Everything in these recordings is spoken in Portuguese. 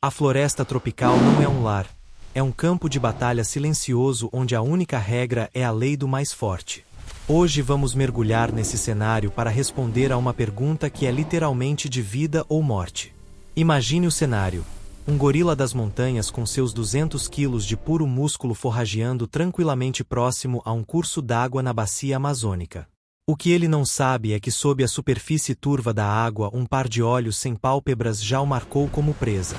A floresta tropical não é um lar, é um campo de batalha silencioso onde a única regra é a lei do mais forte. Hoje vamos mergulhar nesse cenário para responder a uma pergunta que é literalmente de vida ou morte. Imagine o cenário: um gorila das montanhas com seus 200 quilos de puro músculo forrageando tranquilamente próximo a um curso d'água na bacia amazônica. O que ele não sabe é que sob a superfície turva da água um par de olhos sem pálpebras já o marcou como presa.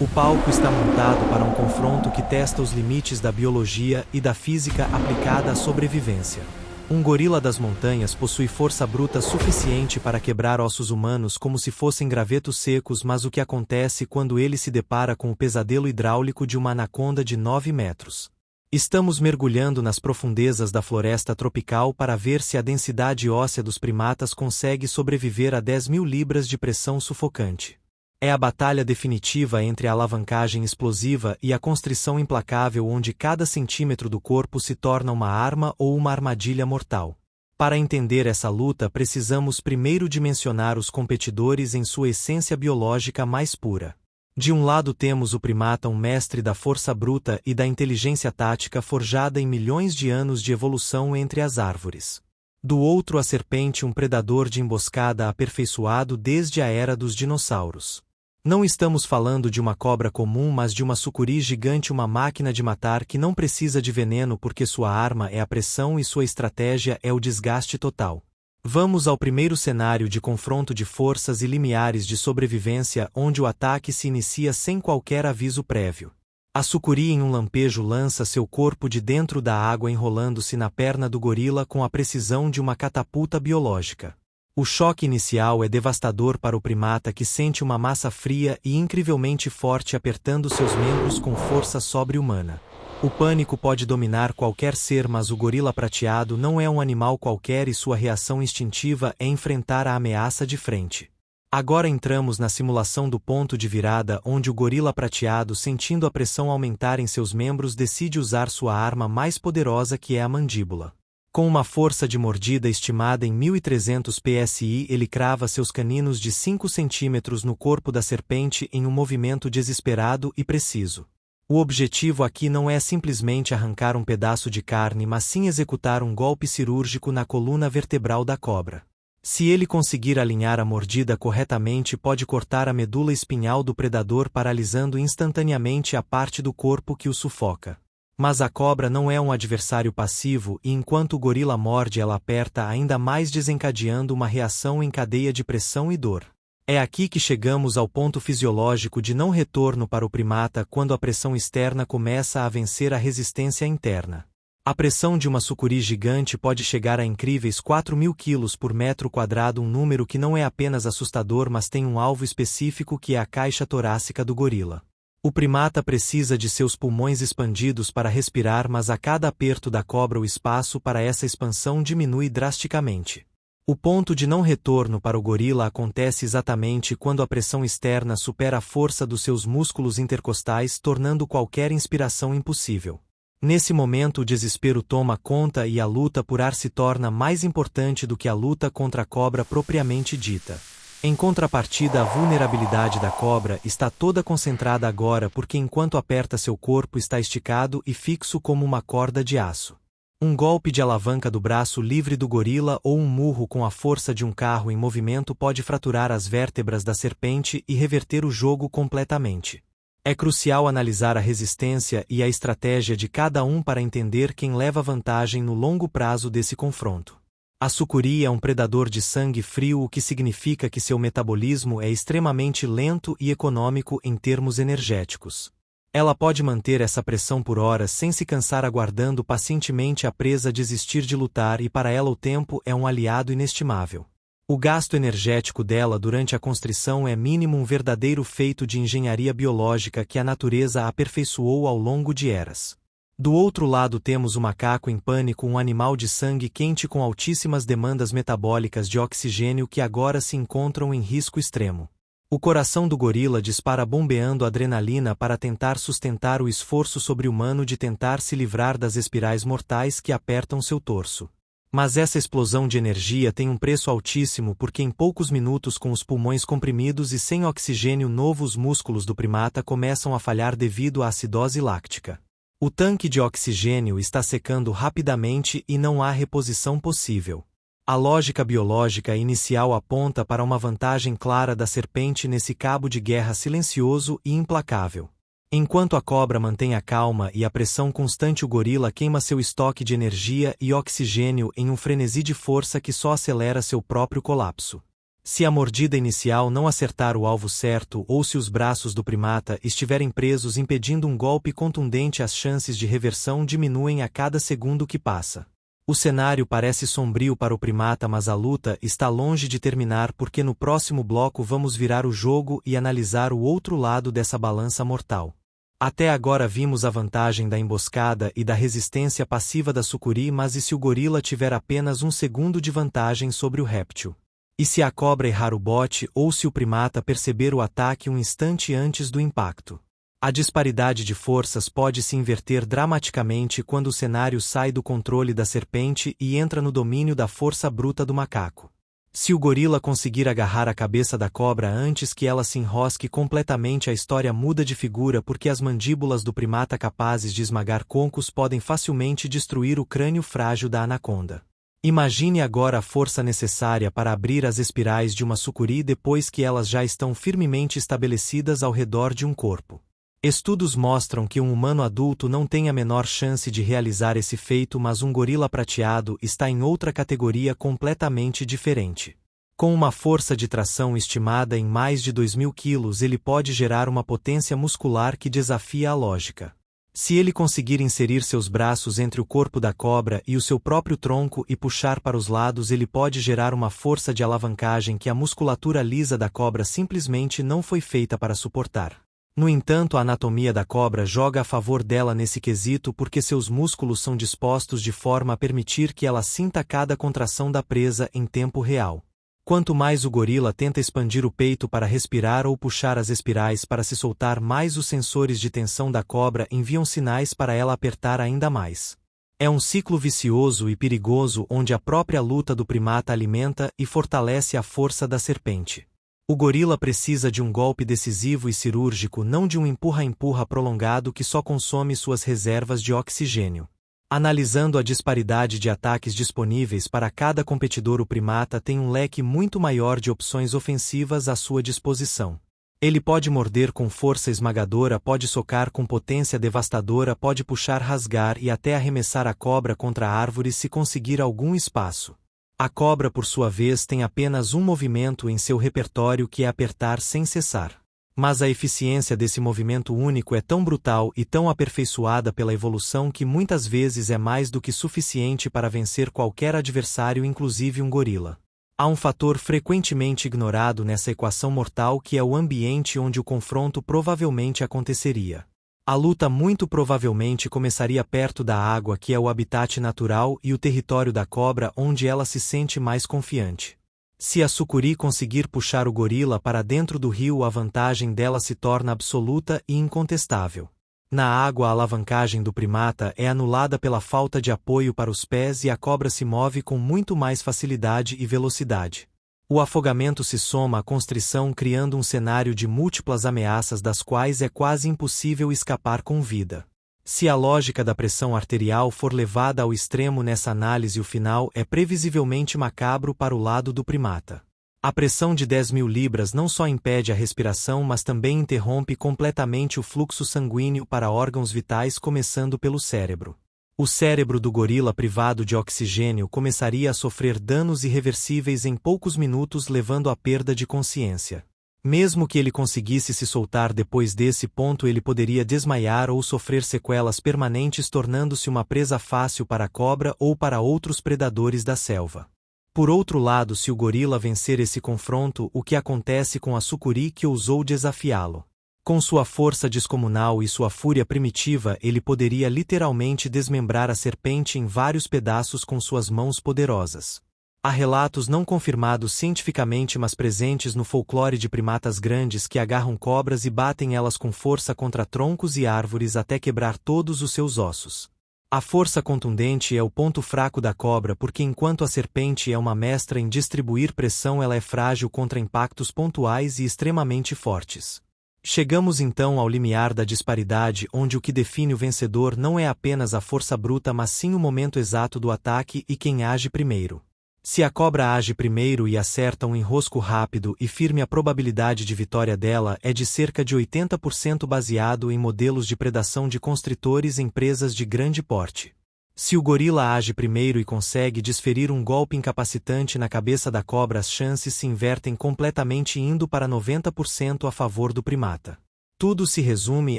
O palco está montado para um confronto que testa os limites da biologia e da física aplicada à sobrevivência. Um gorila das montanhas possui força bruta suficiente para quebrar ossos humanos como se fossem gravetos secos, mas o que acontece quando ele se depara com o pesadelo hidráulico de uma anaconda de 9 metros? Estamos mergulhando nas profundezas da floresta tropical para ver se a densidade óssea dos primatas consegue sobreviver a 10.000 libras de pressão sufocante. É a batalha definitiva entre a alavancagem explosiva e a constrição implacável, onde cada centímetro do corpo se torna uma arma ou uma armadilha mortal. Para entender essa luta, precisamos primeiro dimensionar os competidores em sua essência biológica mais pura. De um lado temos o primata, um mestre da força bruta e da inteligência tática forjada em milhões de anos de evolução entre as árvores. Do outro, a serpente, um predador de emboscada aperfeiçoado desde a era dos dinossauros. Não estamos falando de uma cobra comum, mas de uma sucuri gigante, uma máquina de matar que não precisa de veneno porque sua arma é a pressão e sua estratégia é o desgaste total. Vamos ao primeiro cenário de confronto de forças e limiares de sobrevivência, onde o ataque se inicia sem qualquer aviso prévio. A sucuri em um lampejo lança seu corpo de dentro da água, enrolando-se na perna do gorila com a precisão de uma catapulta biológica. O choque inicial é devastador para o primata, que sente uma massa fria e incrivelmente forte apertando seus membros com força sobre-humana. O pânico pode dominar qualquer ser, mas o gorila prateado não é um animal qualquer e sua reação instintiva é enfrentar a ameaça de frente. Agora entramos na simulação do ponto de virada, onde o gorila prateado, sentindo a pressão aumentar em seus membros, decide usar sua arma mais poderosa, que é a mandíbula. Com uma força de mordida estimada em 1.300 psi, ele crava seus caninos de 5 centímetros no corpo da serpente em um movimento desesperado e preciso. O objetivo aqui não é simplesmente arrancar um pedaço de carne, mas sim executar um golpe cirúrgico na coluna vertebral da cobra. Se ele conseguir alinhar a mordida corretamente, pode cortar a medula espinhal do predador, paralisando instantaneamente a parte do corpo que o sufoca. Mas a cobra não é um adversário passivo e enquanto o gorila morde, ela aperta ainda mais, desencadeando uma reação em cadeia de pressão e dor. É aqui que chegamos ao ponto fisiológico de não retorno para o primata, quando a pressão externa começa a vencer a resistência interna. A pressão de uma sucuri gigante pode chegar a incríveis 4.000 quilos por metro quadrado, um número que não é apenas assustador, mas tem um alvo específico, que é a caixa torácica do gorila. O primata precisa de seus pulmões expandidos para respirar, mas a cada aperto da cobra o espaço para essa expansão diminui drasticamente. O ponto de não retorno para o gorila acontece exatamente quando a pressão externa supera a força dos seus músculos intercostais, tornando qualquer inspiração impossível. Nesse momento, o desespero toma conta e a luta por ar se torna mais importante do que a luta contra a cobra propriamente dita. Em contrapartida, a vulnerabilidade da cobra está toda concentrada agora, porque enquanto aperta seu corpo está esticado e fixo como uma corda de aço. Um golpe de alavanca do braço livre do gorila ou um murro com a força de um carro em movimento pode fraturar as vértebras da serpente e reverter o jogo completamente. É crucial analisar a resistência e a estratégia de cada um para entender quem leva vantagem no longo prazo desse confronto. A sucuri é um predador de sangue frio, o que significa que seu metabolismo é extremamente lento e econômico em termos energéticos. Ela pode manter essa pressão por horas sem se cansar, aguardando pacientemente a presa desistir de lutar, e para ela o tempo é um aliado inestimável. O gasto energético dela durante a constrição é mínimo, um verdadeiro feito de engenharia biológica que a natureza aperfeiçoou ao longo de eras. Do outro lado temos o macaco em pânico, um animal de sangue quente com altíssimas demandas metabólicas de oxigênio que agora se encontram em risco extremo. O coração do gorila dispara bombeando adrenalina para tentar sustentar o esforço sobre-humano de tentar se livrar das espirais mortais que apertam seu torso. Mas essa explosão de energia tem um preço altíssimo porque em poucos minutos, com os pulmões comprimidos e sem oxigênio novo, os músculos do primata começam a falhar devido à acidose láctica. O tanque de oxigênio está secando rapidamente e não há reposição possível. A lógica biológica inicial aponta para uma vantagem clara da serpente nesse cabo de guerra silencioso e implacável. Enquanto a cobra mantém a calma e a pressão constante, o gorila queima seu estoque de energia e oxigênio em um frenesi de força que só acelera seu próprio colapso. Se a mordida inicial não acertar o alvo certo ou se os braços do primata estiverem presos impedindo um golpe contundente, as chances de reversão diminuem a cada segundo que passa. O cenário parece sombrio para o primata, mas a luta está longe de terminar porque no próximo bloco vamos virar o jogo e analisar o outro lado dessa balança mortal. Até agora vimos a vantagem da emboscada e da resistência passiva da sucuri, mas e se o gorila tiver apenas um segundo de vantagem sobre o réptil? E se a cobra errar o bote ou se o primata perceber o ataque um instante antes do impacto? A disparidade de forças pode se inverter dramaticamente quando o cenário sai do controle da serpente e entra no domínio da força bruta do macaco. Se o gorila conseguir agarrar a cabeça da cobra antes que ela se enrosque completamente, a história muda de figura porque as mandíbulas do primata, capazes de esmagar concos, podem facilmente destruir o crânio frágil da anaconda. Imagine agora a força necessária para abrir as espirais de uma sucuri depois que elas já estão firmemente estabelecidas ao redor de um corpo. Estudos mostram que um humano adulto não tem a menor chance de realizar esse feito, mas um gorila prateado está em outra categoria completamente diferente. Com uma força de tração estimada em mais de 2.000 quilos, ele pode gerar uma potência muscular que desafia a lógica. Se ele conseguir inserir seus braços entre o corpo da cobra e o seu próprio tronco e puxar para os lados, ele pode gerar uma força de alavancagem que a musculatura lisa da cobra simplesmente não foi feita para suportar. No entanto, a anatomia da cobra joga a favor dela nesse quesito porque seus músculos são dispostos de forma a permitir que ela sinta cada contração da presa em tempo real. Quanto mais o gorila tenta expandir o peito para respirar ou puxar as espirais para se soltar, mais os sensores de tensão da cobra enviam sinais para ela apertar ainda mais. É um ciclo vicioso e perigoso onde a própria luta do primata alimenta e fortalece a força da serpente. O gorila precisa de um golpe decisivo e cirúrgico, não de um empurra-empurra prolongado que só consome suas reservas de oxigênio. Analisando a disparidade de ataques disponíveis para cada competidor, o primata tem um leque muito maior de opções ofensivas à sua disposição. Ele pode morder com força esmagadora, pode socar com potência devastadora, pode puxar, rasgar e até arremessar a cobra contra árvores se conseguir algum espaço. A cobra, por sua vez, tem apenas um movimento em seu repertório, que é apertar sem cessar. Mas a eficiência desse movimento único é tão brutal e tão aperfeiçoada pela evolução que muitas vezes é mais do que suficiente para vencer qualquer adversário, inclusive um gorila. Há um fator frequentemente ignorado nessa equação mortal, que é o ambiente onde o confronto provavelmente aconteceria. A luta muito provavelmente começaria perto da água, que é o habitat natural e o território da cobra onde ela se sente mais confiante. Se a sucuri conseguir puxar o gorila para dentro do rio, a vantagem dela se torna absoluta e incontestável. Na água, a alavancagem do primata é anulada pela falta de apoio para os pés e a cobra se move com muito mais facilidade e velocidade. O afogamento se soma à constrição, criando um cenário de múltiplas ameaças das quais é quase impossível escapar com vida. Se a lógica da pressão arterial for levada ao extremo nessa análise, o final é previsivelmente macabro para o lado do primata. A pressão de 10.000 libras não só impede a respiração, mas também interrompe completamente o fluxo sanguíneo para órgãos vitais, começando pelo cérebro. O cérebro do gorila privado de oxigênio começaria a sofrer danos irreversíveis em poucos minutos, levando à perda de consciência. Mesmo que ele conseguisse se soltar depois desse ponto, ele poderia desmaiar ou sofrer sequelas permanentes, tornando-se uma presa fácil para a cobra ou para outros predadores da selva. Por outro lado, se o gorila vencer esse confronto, o que acontece com a sucuri que ousou desafiá-lo? Com sua força descomunal e sua fúria primitiva, ele poderia literalmente desmembrar a serpente em vários pedaços com suas mãos poderosas. Há relatos não confirmados cientificamente, mas presentes no folclore, de primatas grandes que agarram cobras e batem elas com força contra troncos e árvores até quebrar todos os seus ossos. A força contundente é o ponto fraco da cobra porque enquanto a serpente é uma mestra em distribuir pressão, ela é frágil contra impactos pontuais e extremamente fortes. Chegamos então ao limiar da disparidade, onde o que define o vencedor não é apenas a força bruta mas sim o momento exato do ataque e quem age primeiro. Se a cobra age primeiro e acerta um enrosco rápido e firme, a probabilidade de vitória dela é de cerca de 80% baseado em modelos de predação de constritores em presas de grande porte. Se o gorila age primeiro e consegue desferir um golpe incapacitante na cabeça da cobra, as chances se invertem completamente, indo para 90% a favor do primata. Tudo se resume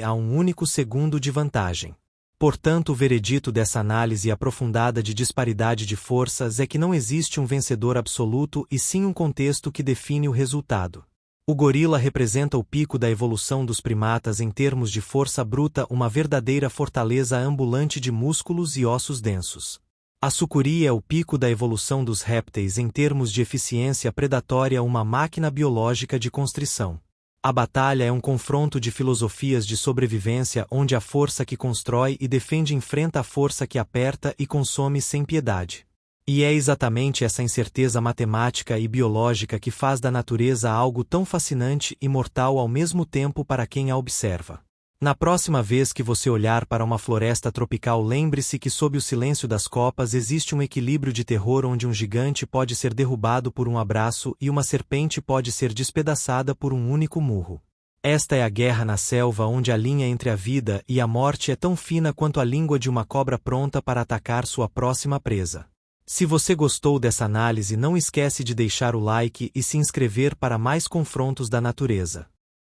a um único segundo de vantagem. Portanto, o veredito dessa análise aprofundada de disparidade de forças é que não existe um vencedor absoluto e sim um contexto que define o resultado. O gorila representa o pico da evolução dos primatas em termos de força bruta, uma verdadeira fortaleza ambulante de músculos e ossos densos. A sucuri é o pico da evolução dos répteis em termos de eficiência predatória, uma máquina biológica de constrição. A batalha é um confronto de filosofias de sobrevivência onde a força que constrói e defende enfrenta a força que aperta e consome sem piedade. E é exatamente essa incerteza matemática e biológica que faz da natureza algo tão fascinante e mortal ao mesmo tempo para quem a observa. Na próxima vez que você olhar para uma floresta tropical, lembre-se que sob o silêncio das copas existe um equilíbrio de terror onde um gigante pode ser derrubado por um abraço e uma serpente pode ser despedaçada por um único murro. Esta é a guerra na selva, onde a linha entre a vida e a morte é tão fina quanto a língua de uma cobra pronta para atacar sua próxima presa. Se você gostou dessa análise, não esquece de deixar o like e se inscrever para mais confrontos da natureza.